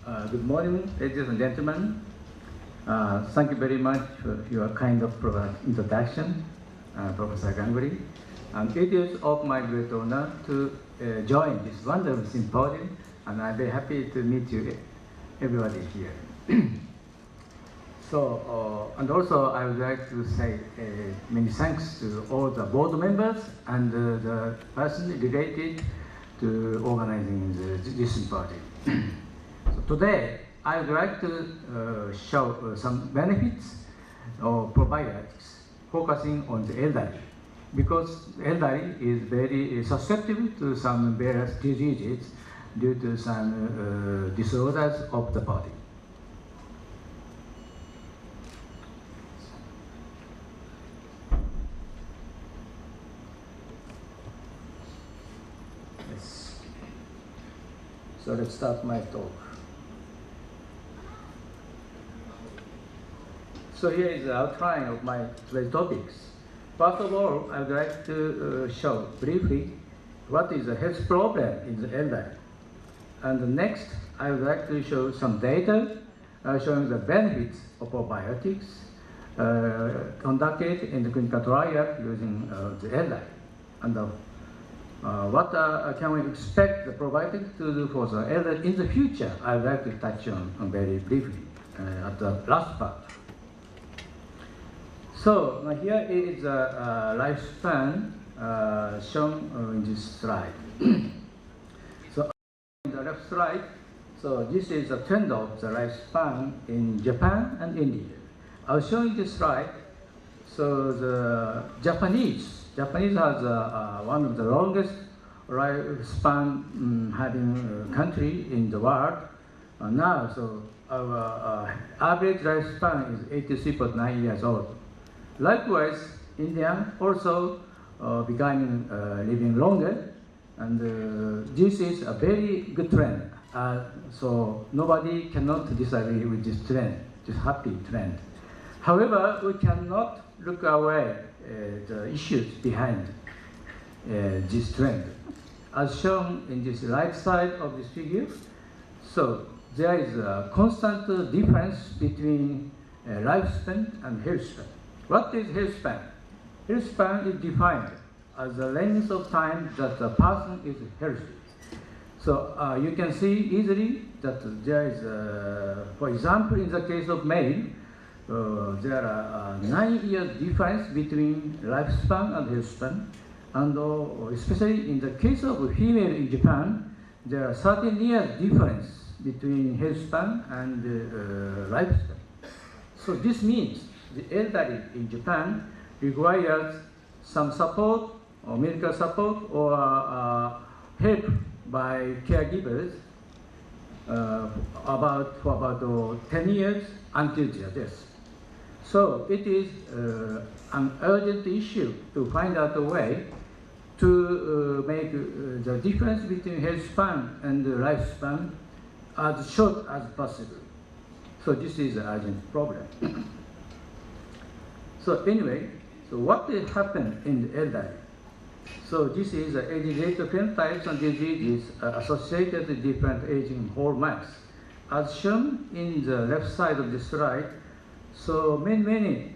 Good morning, ladies and gentlemen. Thank you very much for your kind of introduction, Professor Ganguly. And it is of my great honor to join this wonderful symposium, and I'm very happy to meet you, everybody here. And also I would like to say many thanks to all the board members and the person related to organizing this symposium. So today, I would like to show some benefits of probiotics, focusing on the elderly, because the elderly is very susceptible to some various diseases due to some disorders of the body. Yes. So let's start my talk. So here is the outline of my today's topics. First of all, I would like to show briefly what is a health problem in the elderly. And next, I would like to show some data showing the benefits of probiotics conducted in the clinical trial using the elderly. And what can we expect the probiotics to do for the elderly in the future? I would like to touch on very briefly at the last part. So here is a lifespan shown in this slide. So in the left slide, so this is a trend of the lifespan in Japan and India. I'll show you this slide. So the Japanese has one of the longest lifespan having country in the world now. So our average lifespan is 83.9 years old. Likewise, India also becoming living longer, and this is a very good trend. So nobody cannot disagree with this trend, this happy trend. However, we cannot look away the issues behind this trend. As shown in this right side of this figure, so there is a constant difference between lifespan and health span. What is health span? Health span is defined as the length of time that the person is healthy. So you can see easily that there is, for example, in the case of male, there are 9 years difference between lifespan and health span, and especially in the case of female in Japan, there are 13 years difference between health span and lifespan. So this means the elderly in Japan requires some support or medical support or help by caregivers for about 10 years until their death. So it is an urgent issue to find out a way to make the difference between health span and the lifespan as short as possible. So this is an urgent problem. So anyway, so what will happen in the elderly? So this is age-related phenotypes and diseases associated with different aging hallmarks. As shown in the left side of the slide, so many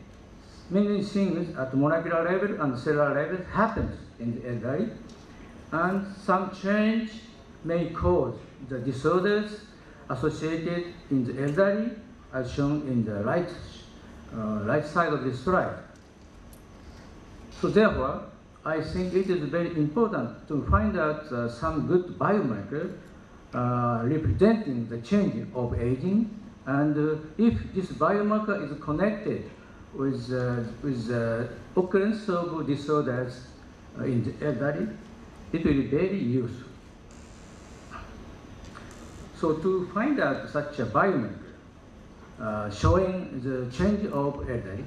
things at molecular level and cellular level happens in the elderly, and some change may cause the disorders associated in the elderly, as shown in the right side of this slide. So therefore, I think it is very important to find out some good biomarker representing the change of aging, and if this biomarker is connected with occurrence of disorders in the elderly, it will be very useful. So to find out such a biomarker showing the change of elderly,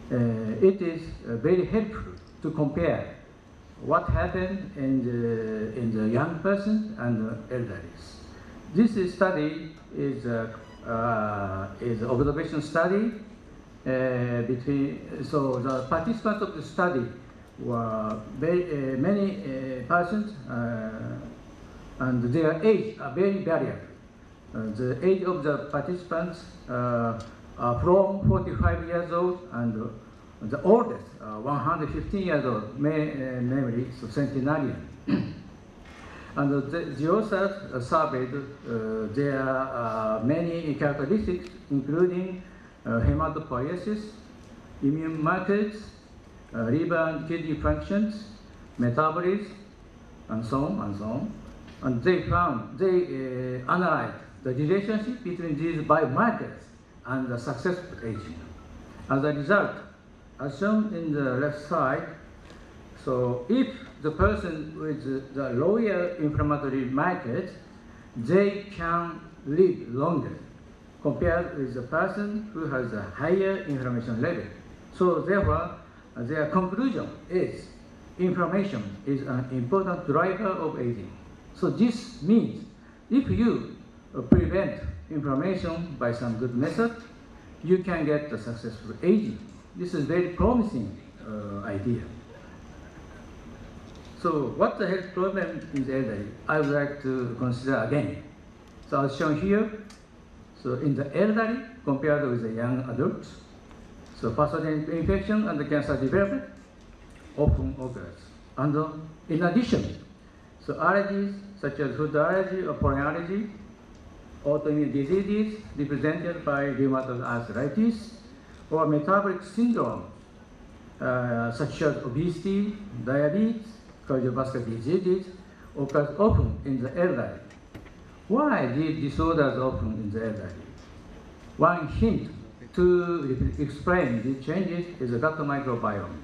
it is very helpful to compare what happened in the young person and the elderly. This study is an observation study so the participants of the study were many persons and their age are very variable. the age of the participants from 45 years old and the oldest, 115 years old, namely so centenarian. And the authors surveyed there are many characteristics, including hematopoiesis, immune markers, liver and kidney functions, metabolism, and so on and so on. And they analyzed the relationship between these biomarkers and the successful aging. As a result, as shown in the left side, so if the person with the lower inflammatory markers, they can live longer compared with the person who has a higher inflammation level. So therefore, their conclusion is inflammation is an important driver of aging. So this means if you prevent inflammation by some good method, you can get the successful aging. This is a very promising idea. So what the health problem in the elderly, I would like to consider again. So as shown here, so in the elderly compared with the young adults, so pathogenic infection and the cancer development often occurs. And in addition, so allergies such as food allergy or pollen allergy, autoimmune diseases represented by rheumatoid arthritis, or metabolic syndrome such as obesity, diabetes, cardiovascular diseases occurs often in the elderly. Why these disorders often in the elderly? One hint to explain these changes is the gut microbiome.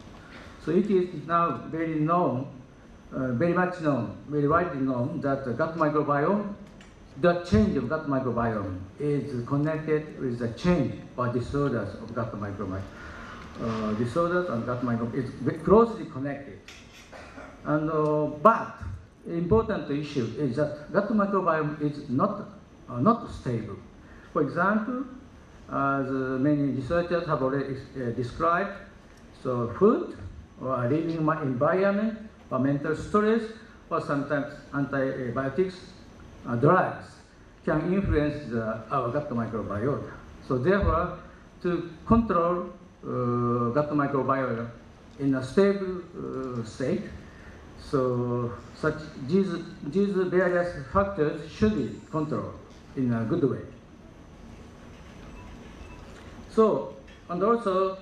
So it is now very much known, very widely known that the gut microbiome, the change of gut microbiome is connected with the change or disorders of gut microbiome. Disorders and gut microbiome is closely connected. And but important issue is that gut microbiome is not stable. For example, as many researchers have already described, so food or living environment or mental stress or sometimes antibiotics drugs can influence our gut microbiota. So therefore, to control gut microbiome in a stable state, so these various factors should be controlled in a good way. So, and also,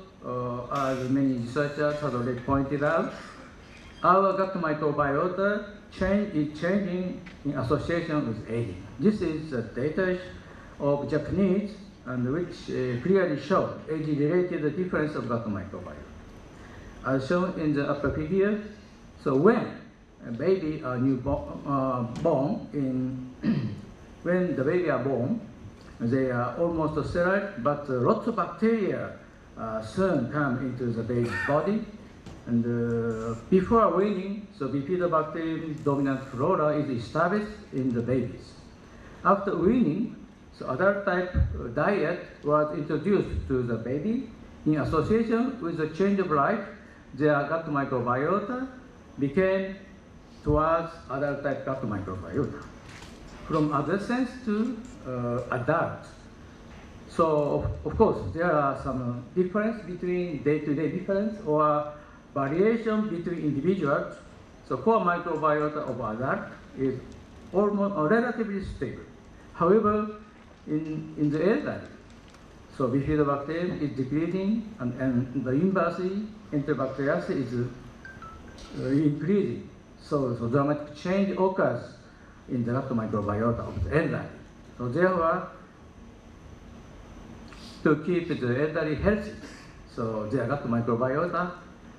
as many researchers have already pointed out, our gut microbiota is changing in association with aging. This is the data of Japanese, and which clearly show age-related difference of gut microbiome. As shown in the upper figure, so when a baby are when the baby are born, they are almost sterile, but lots of bacteria soon come into the baby's body. And before weaning, so bifidobacterium dominant flora is established in the babies. After weaning, so adult type diet was introduced to the baby. In association with the change of life, their gut microbiota became towards adult type gut microbiota. From adolescence to adult. So of course, there are some difference between day-to-day difference or variation between individuals. So core microbiota of adult is almost relatively stable. However, in the elderly, so bifidobacterium is depleting, and the inversely, enterobacteriaceae is increasing. So dramatic change occurs in the gut microbiota of the elderly. So therefore, to keep the elderly healthy, so their gut microbiota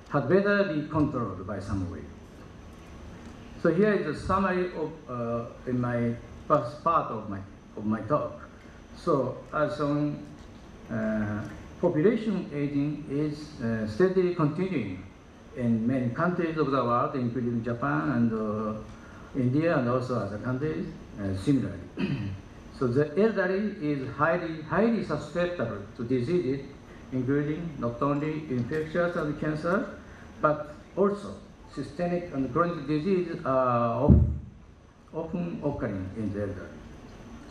had better be controlled by some way. So here is a summary of in my first part of my talk. So as shown, population aging is steadily continuing in many countries of the world, including Japan and India, and also other countries similarly. So the elderly is highly susceptible to diseases, including not only infectious and cancer, but also systemic and chronic diseases are often occurring in the elderly.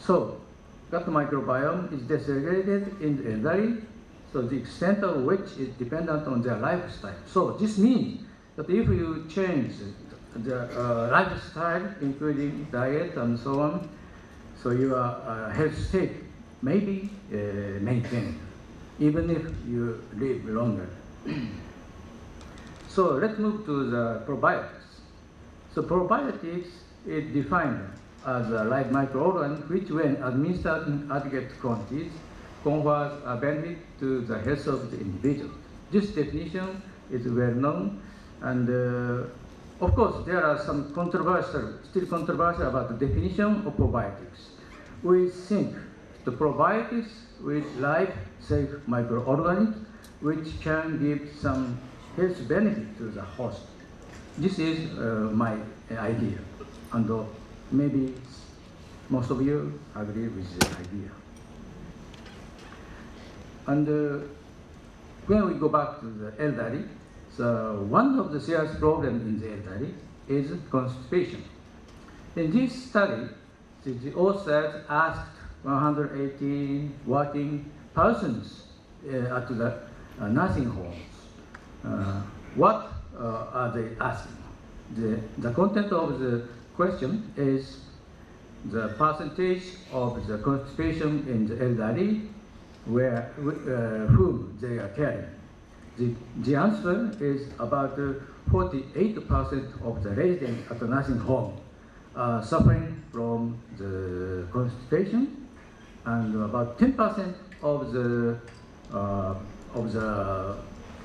So gut microbiome is dysregulated in the elderly, so the extent of which is dependent on their lifestyle. So this means that if you change the lifestyle, including diet and so on, so your health state may be maintained, even if you live longer. So let's move to the probiotics. So probiotics is defined as a live microorganism which, when administered in adequate quantities, confers a benefit to the health of the individual. This definition is well known, and of course there are some still controversial about the definition of probiotics. We think the probiotics with life-safe microorganisms which can give some health benefit to the host. This is my idea, and maybe most of you agree with the idea. And when we go back to the elderly, so one of the serious problems in the elderly is constipation. In this study, the authors asked 118 working persons at the nursing homes. What are they asking? The content of the question is the percentage of the constipation in the elderly whom they are caring. The answer is about 48% of the residents at the nursing home are suffering from the constipation, and about 10% of the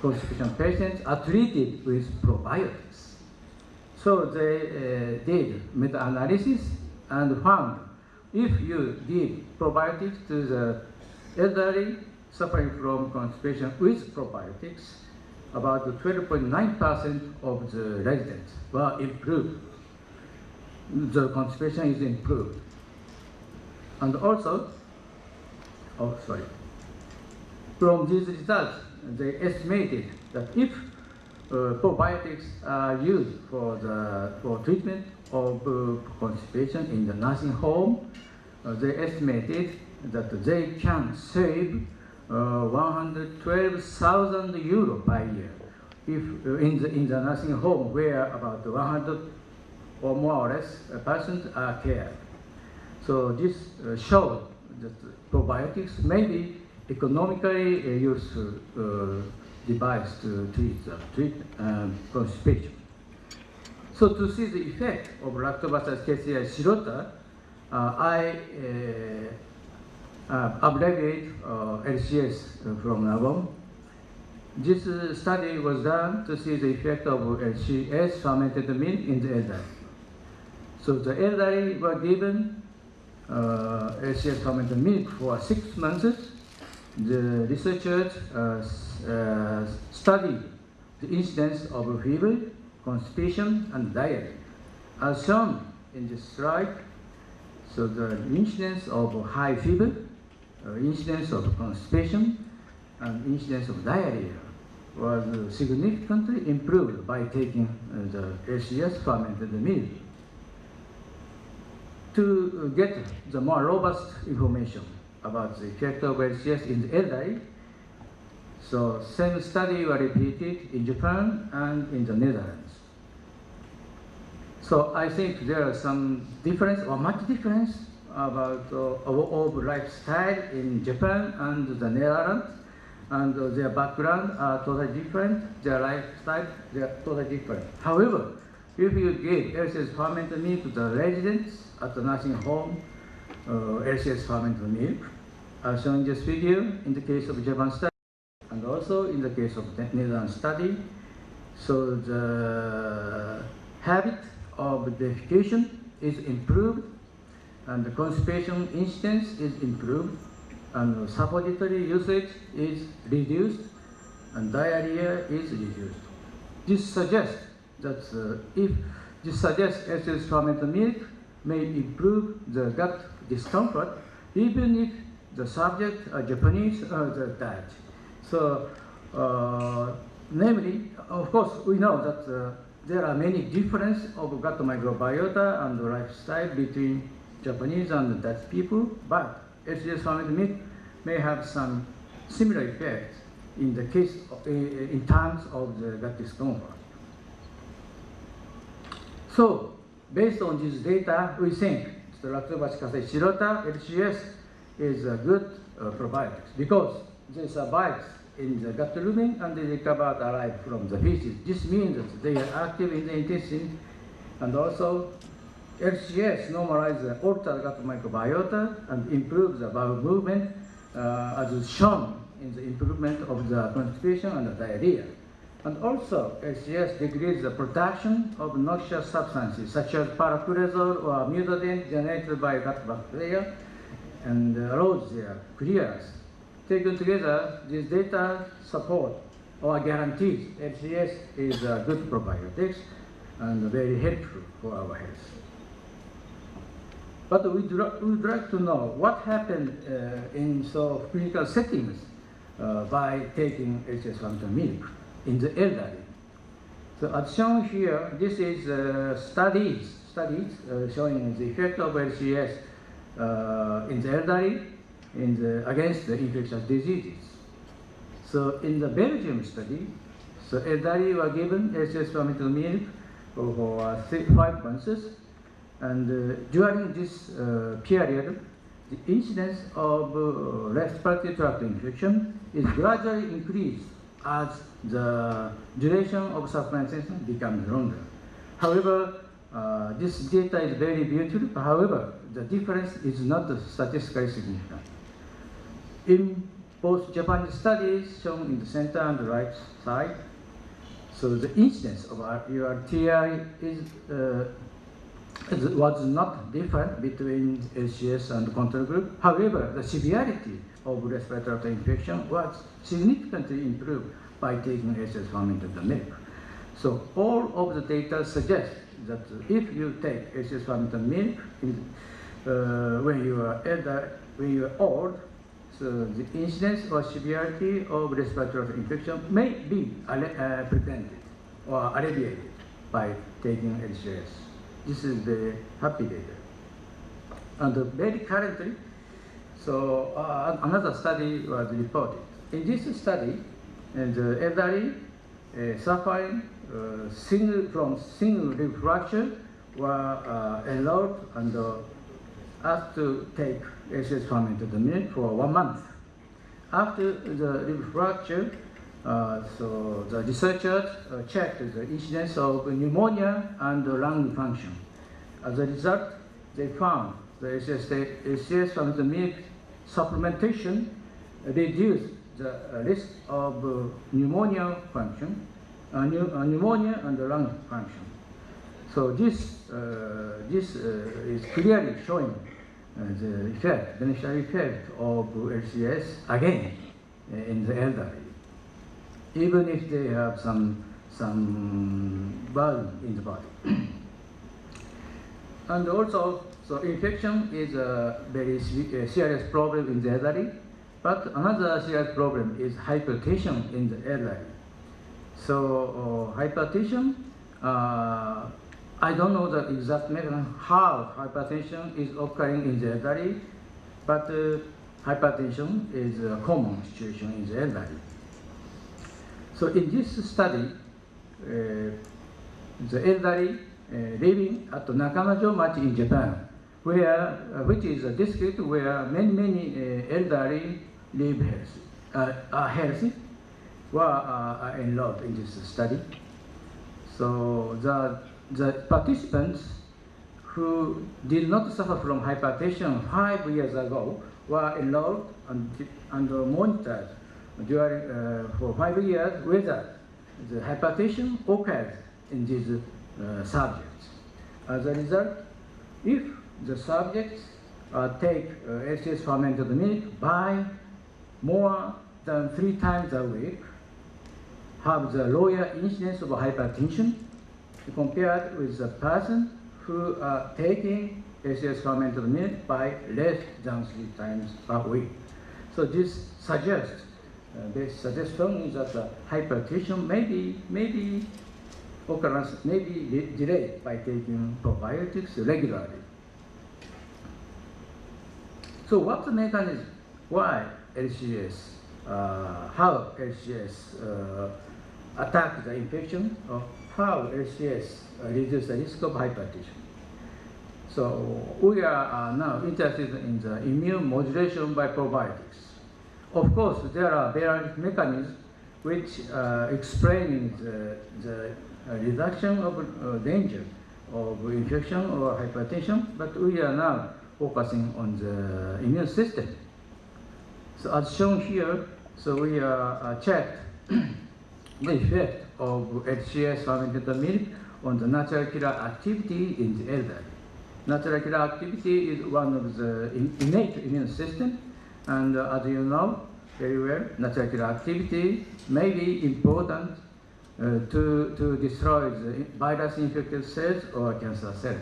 constipation patients are treated with probiotics. So they did meta-analysis and found if you give probiotics to the elderly suffering from constipation with probiotics, about 12.9% of the residents were improved. The constipation is improved. And also, from these results, they estimated that if probiotics are used for treatment of constipation in the nursing home, they estimated that they can save 112,000 euro per year if in the nursing home where about 100 or more or less persons are cared. So this showed that probiotics may be economically useful device to treat constipation. So to see the effect of Lactobacillus casei shirota, I abbreviate LCS from now on. This study was done to see the effect of LCS fermented milk in the elderly. So the elderly were given LCS fermented milk for 6 months. The researchers studied the incidence of fever, constipation, and diarrhea. As shown in this slide, so the incidence of high fever, incidence of constipation, and incidence of diarrhea was significantly improved by taking the LCS fermented milk. To get the more robust information about the effect of LCS in the elderly, so same study were repeated in Japan and in the Netherlands. So I think there are some difference or much difference about of lifestyle in Japan and the Netherlands, and their background are totally different, their lifestyle, they are totally different. However, if you give LCS fermented milk to the residents at the nursing home, LCS fermented milk, as shown in this figure, in the case of Japan study, and also in the case of the Netherlands study, so the habit of defecation is improved, and the constipation incidence is improved, and suppository usage is reduced, and diarrhea is reduced. This suggests that LCS fermented milk may improve the gut discomfort, even if the subject are Japanese or the Dutch. So, namely, of course, we know that there are many differences of gut microbiota and lifestyle between Japanese and Dutch people, but HGS fermented milk may have some similar effects in the case of, in terms of the gut discomfort. So, based on this data, we think the lactobacillus shirota HGS is a good probiotics because they survive in the gut lumen and they recovered alive from the feces. This means that they are active in the intestine, and also HGS normalizes the altered gut microbiota and improves the bowel movement, as is shown in the improvement of the constipation and the diarrhea. And also, HGS decreases the production of noxious substances such as paracurazole or mutadine generated by gut bacteria and allows their clearance. Taken together, these data support or guarantees HGS is a good probiotics and very helpful for our health. But we would like to know what happened in clinical settings by taking HGS fermented milk in the elderly. So as shown here, this is studies showing the effect of HGS in the elderly against the infectious diseases. So in the Belgium study, so elderly were given HGS fermented milk for 5 months, and during this period, the incidence of respiratory tract infection is gradually increased as the duration of supplementation becomes longer. However, this data is very beautiful. However, the difference is not statistically significant. In both Japanese studies shown in the center and the right side, so the incidence of URTI was not different between HGS and the control group. However, the severity of respiratory tract infection was significantly improved by taking HGS fermented milk. So all of the data suggest that if you take HGS fermented milk when you are old, so the incidence or severity of respiratory tract infection may be prevented or alleviated by taking HGS. This is the happy data. And very currently, so another study was reported. In this study, the elderly suffering from single rib fracture were enrolled and asked to take HGS fermented milk for 1 month. After the rib fracture, so the researchers checked the incidence of pneumonia and lung function. As a result, they found the HGS fermented milk supplementation reduced the risk of pneumonia function, pneumonia and lung function. So this is clearly showing the effect, beneficial effect of HGS again in the elderly, even if they have some burden in the body. And also, so infection is a very serious problem in the elderly, but another serious problem is hypertension in the elderly. So hypertension, I don't know the exact mechanism how hypertension is occurring in the elderly, but hypertension is a common situation in the elderly. So in this study, the elderly living at Nakamajo-machi in Japan, which is a district where many elderly live are healthy, were enrolled in this study. So the participants who did not suffer from hypertension 5 years ago were enrolled and monitored during for 5 years whether the hypertension occurs in these subjects. As a result, if the subjects take HGS fermented milk by more than 3 times a week, have the lower incidence of hypertension compared with the person who are taking HGS fermented milk by less than 3 times per week. So this suggests, strongly that hypertension may be delayed by taking probiotics regularly. So what's the mechanism? Why LCS? How LCS attack the infection? Or how LCS reduce the risk of hypertension? So we are now interested in the immune modulation by probiotics. Of course, there are various mechanisms which explain the reduction of danger of infection or hypertension, but we are now focusing on the immune system. So as shown here, so we checked the effect of HCS fermented milk on the natural killer activity in the elderly. Natural killer activity is one of the innate immune system, and as you know very well, natural killer activity may be important to destroy the virus-infected cells or cancer cells.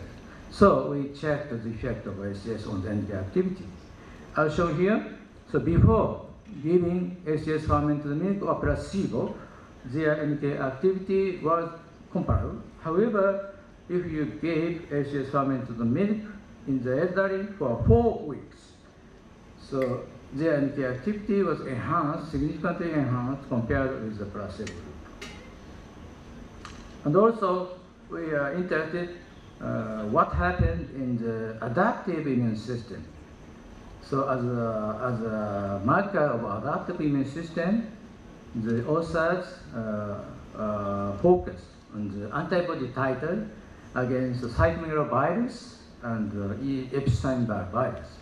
So we checked the effect of HCS on the NK activity. As shown here, so before giving HCS fermented milk or placebo, their NK activity was comparable. However, if you gave HCS fermented milk in the elderly for 4 weeks, so their NK activity was enhanced, significantly enhanced compared with the placebo group. And also, we are interested what happened in the adaptive immune system. So as a marker of adaptive immune system, the authors focus on the antibody titer against the cytomegalovirus and Epstein-Barr virus.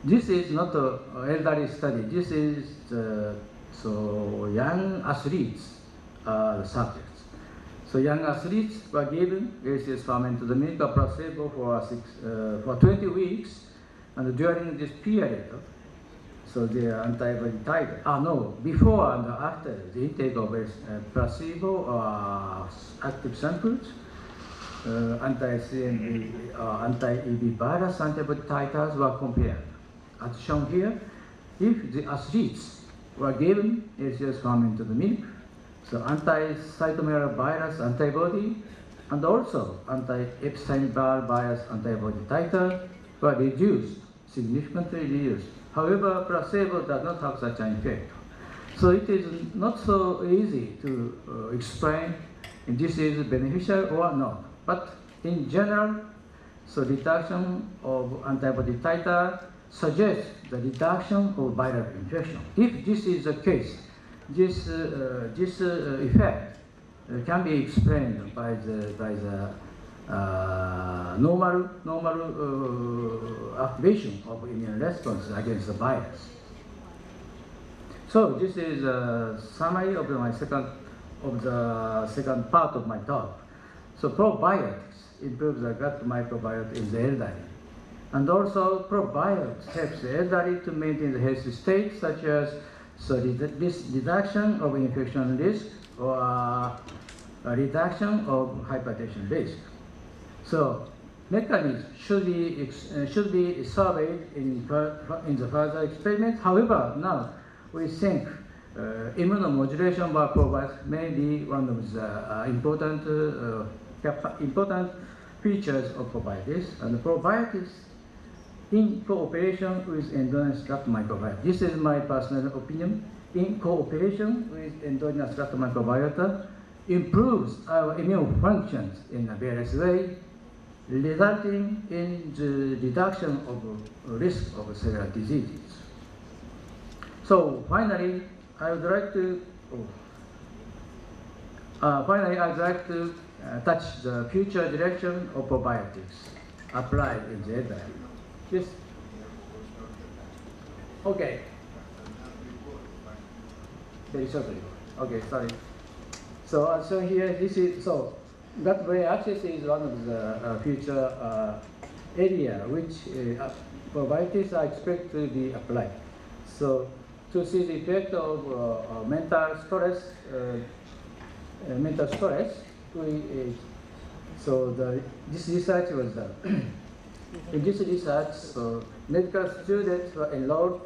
This is not an elderly study. This is so young athletes are the subjects. So young athletes were given HCS fermented milk or placebo for 20 weeks, and during this period, so their antibody titer, before and after the intake of placebo or active samples, anti-CMV, anti-EB virus antibody titers were compared. As shown here, if the athletes were given HCS fermented milk, so anti-cytomegalovirus antibody and also anti-Epstein-Barr virus antibody titer were reduced, significantly reduced. However, placebo does not have such an effect. So it is not so easy to explain if this is beneficial or not. But in general, so reduction of antibody titer suggests the reduction of viral infection. If this is the case, this effect can be explained by the normal activation of immune response against the virus. So this is a summary of the second part of my talk. So probiotics improve the gut microbiota in the elderly, and also probiotics helps the elderly to maintain the healthy state, such as this reduction of infection risk or a reduction of hypertension risk. So mechanism should be surveyed in the further experiments. However, now we think immunomodulation by probiotics may be one of the important features of probiotics, and probiotics in cooperation with endogenous gut microbiota. This is my personal opinion. In cooperation with endogenous gut microbiota, improves our immune functions in a various way, resulting in the reduction of risk of several diseases. So finally, I'd like to touch the future direction of probiotics applied in the elderly. Yes. Okay. Very shortly. Okay, sorry. So as shown here, this is gut-brain axis is one of the future area which probiotics are expected to be applied. So to see the effect of mental stress, this research was done. In this research, so medical students were enrolled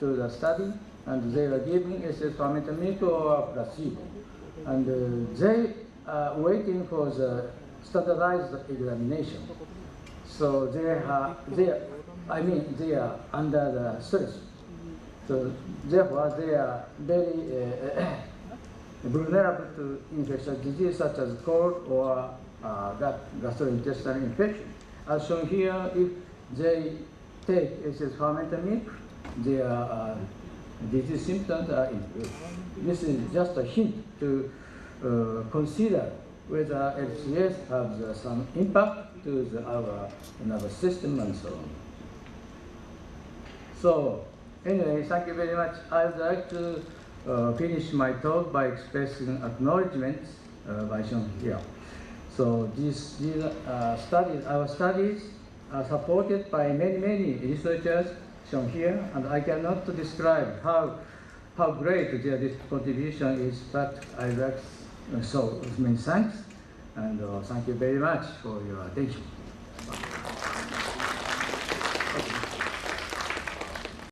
to the study, and they were given HCS fermented milk or placebo, and they are waiting for the standardized examination. So I mean, they are under the stress. So therefore, they are very vulnerable to infectious disease such as cold or gastrointestinal infection. As shown here, if they take excess fermented milk, their disease symptoms are improved. This is just a hint to consider whether LCS has some impact to our nervous system and so on. So anyway, thank you very much. I would like to finish my talk by expressing acknowledgments by shown here. So these studies, our studies are supported by many researchers shown here, and I cannot describe how great their contribution is, but I like so many thanks, and thank you very much for your attention.